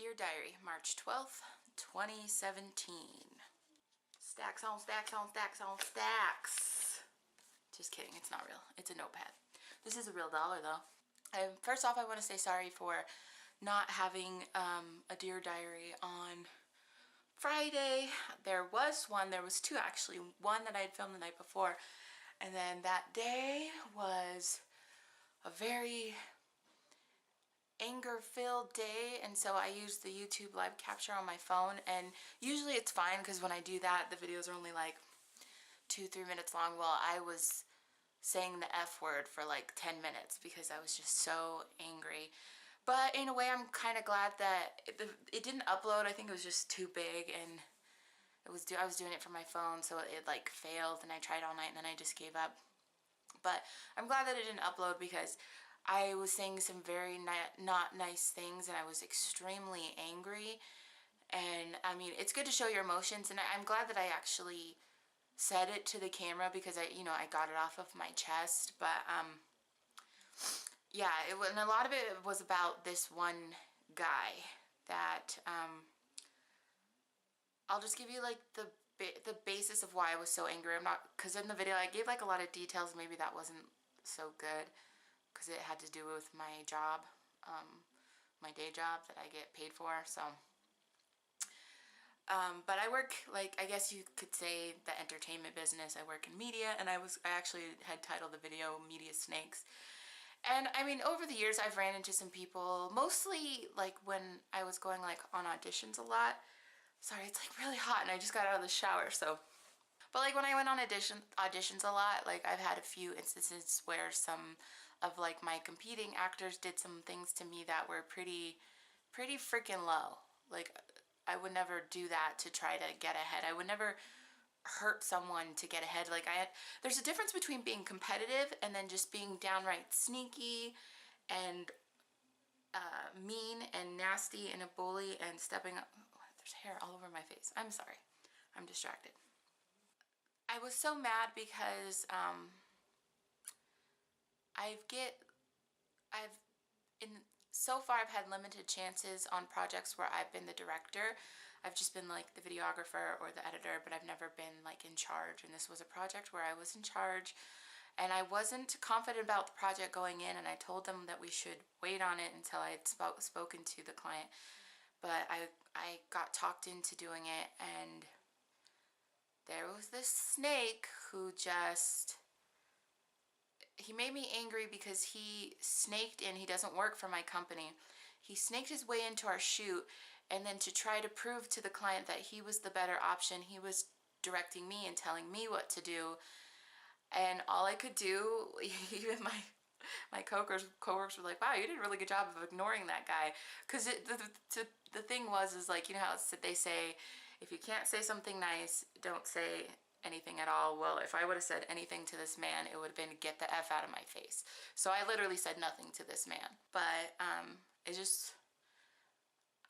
Dear Diary, March 12th, 2017. Stacks on stacks on stacks on stacks. Just kidding, it's not real. It's a notepad. This is a real dollar though. First off, I want to say sorry for not having a Dear Diary on Friday. There was two actually. One that I had filmed the night before, and then that day was a very anger-filled day, and so I used the YouTube live capture on my phone, and usually it's fine because when I do that the videos are only like 2-3 minutes long. Well, I was saying the F word for like 10 minutes because I was just so angry. But in a way I'm kind of glad that it didn't upload. I think it was just too big, and I was doing it from my phone, so it like failed, and I tried all night and then I just gave up. But I'm glad that it didn't upload because I was saying some very not nice things, and I was extremely angry. And I mean, it's good to show your emotions, and I'm glad that I actually said it to the camera because I got it off of my chest. But yeah, and a lot of it was about this one guy that I'll just give you like the basis of why I was so angry. Because in the video I gave like a lot of details. Maybe that wasn't so good because it had to do with my job, my day job that I get paid for. So but I work, like, I guess you could say, the entertainment business. I work in media, and I actually had titled the video Media Snakes. And I mean, over the years I've ran into some people, mostly like when I was going like on auditions a lot. Sorry, it's like really hot and I just got out of the shower, so. But like when I went on auditions a lot, like I've had a few instances where some of like my competing actors did some things to me that were pretty freaking low. Like I would never do that to try to get ahead. I would never hurt someone to get ahead. Like there's a difference between being competitive and then just being downright sneaky and mean and nasty and a bully and stepping up. Oh, there's hair all over my face. I'm sorry. I'm distracted. I was so mad because so far I've had limited chances on projects where I've been the director. I've just been like the videographer or the editor, but I've never been like in charge. And this was a project where I was in charge, and I wasn't confident about the project going in, and I told them that we should wait on it until I had spoken to the client. But I got talked into doing it, and there was this snake who he made me angry because he snaked in. He doesn't work for my company. He snaked his way into our shoot, and then to try to prove to the client that he was the better option, he was directing me and telling me what to do. And all I could do, even my coworkers were like, wow, you did a really good job of ignoring that guy. Because the thing is like, you know how they say, if you can't say something nice, don't say anything at all. Well, if I would have said anything to this man, it would have been get the F out of my face. So I literally said nothing to this man. But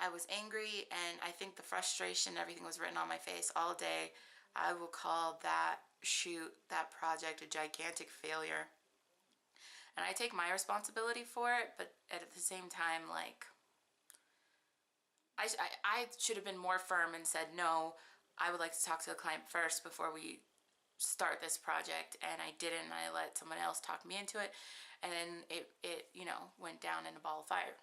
I was angry, and I think the frustration, everything was written on my face all day. I will call that shoot, that project, a gigantic failure. And I take my responsibility for it, but at the same time, like, I should have been more firm and said, no, I would like to talk to the client first before we start this project. And I didn't. I let someone else talk me into it, and then it went down in a ball of fire.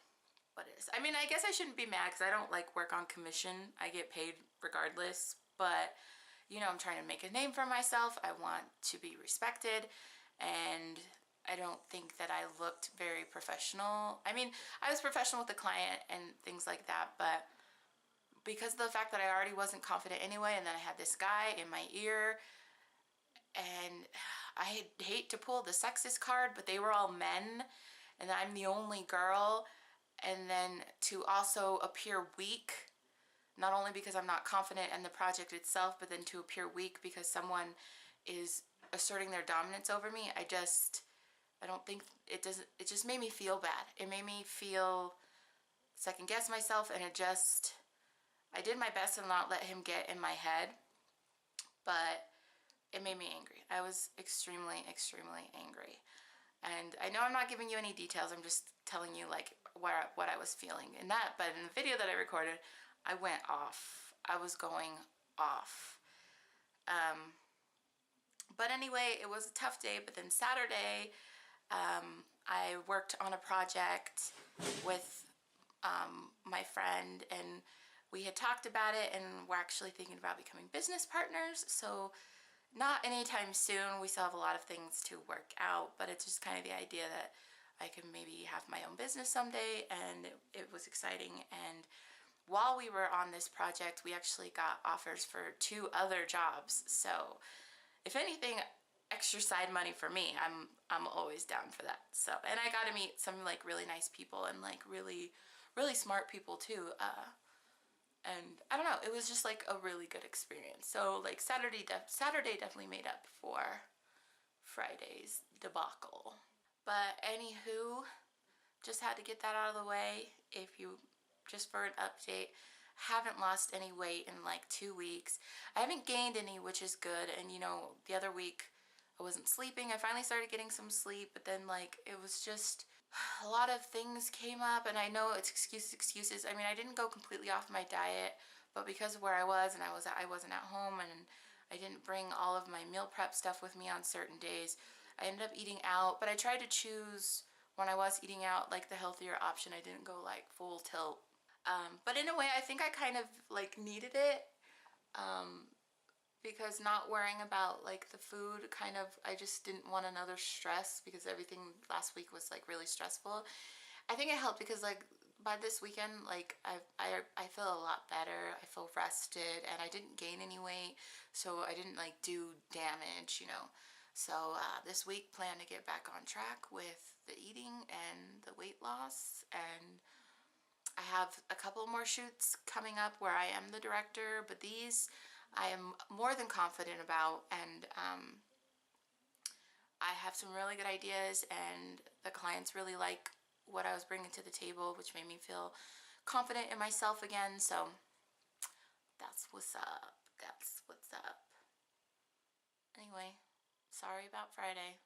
But it is. I mean, I guess I shouldn't be mad because I don't like work on commission. I get paid regardless, but I'm trying to make a name for myself. I want to be respected, and I don't think that I looked very professional. I mean, I was professional with the client and things like that, but because of the fact that I already wasn't confident anyway, and then I had this guy in my ear, and I hate to pull the sexist card, but they were all men, and I'm the only girl, and then to also appear weak, not only because I'm not confident in the project itself, but then to appear weak because someone is asserting their dominance over me. I don't think it just made me feel bad. It made me feel second guess myself, and I did my best to not let him get in my head, but it made me angry. I was extremely, extremely angry. And I know I'm not giving you any details. I'm just telling you like what I was feeling in that. But in the video that I recorded, I went off. I was going off. But anyway, it was a tough day. But then Saturday, I worked on a project with my friend, and we had talked about it, and we're actually thinking about becoming business partners. So not anytime soon. We still have a lot of things to work out, but it's just kind of the idea that I could maybe have my own business someday, and it was exciting. And while we were on this project, we actually got offers for 2 other jobs. So if anything, extra side money for me, I'm always down for that. So, and I got to meet some like really nice people and like really smart people too. And I don't know, it was just like a really good experience. So like Saturday definitely made up for Friday's debacle. But anywho, just had to get that out of the way. If you, just for an update, haven't lost any weight in like 2 weeks. I haven't gained any, which is good. And you know, the other week I wasn't sleeping. I finally started getting some sleep, but then like it was just a lot of things came up, and I know it's excuses. I mean, I didn't go completely off my diet, but because of where I was, and I wasn't at home, and I didn't bring all of my meal prep stuff with me on certain days, I ended up eating out. But I tried to choose, when I was eating out, like the healthier option. I didn't go like full tilt. But in a way, I think I kind of like needed it, because not worrying about like the food kind of, I just didn't want another stress, because everything last week was like really stressful. I think it helped because like by this weekend, like I feel a lot better. I feel rested, and I didn't gain any weight, so I didn't like do damage, you know. So this week, plan to get back on track with the eating and the weight loss. And I have a couple more shoots coming up where I am the director, but these I am more than confident about, and I have some really good ideas, and the clients really like what I was bringing to the table, which made me feel confident in myself again. So that's what's up. That's what's up. Anyway, sorry about Friday.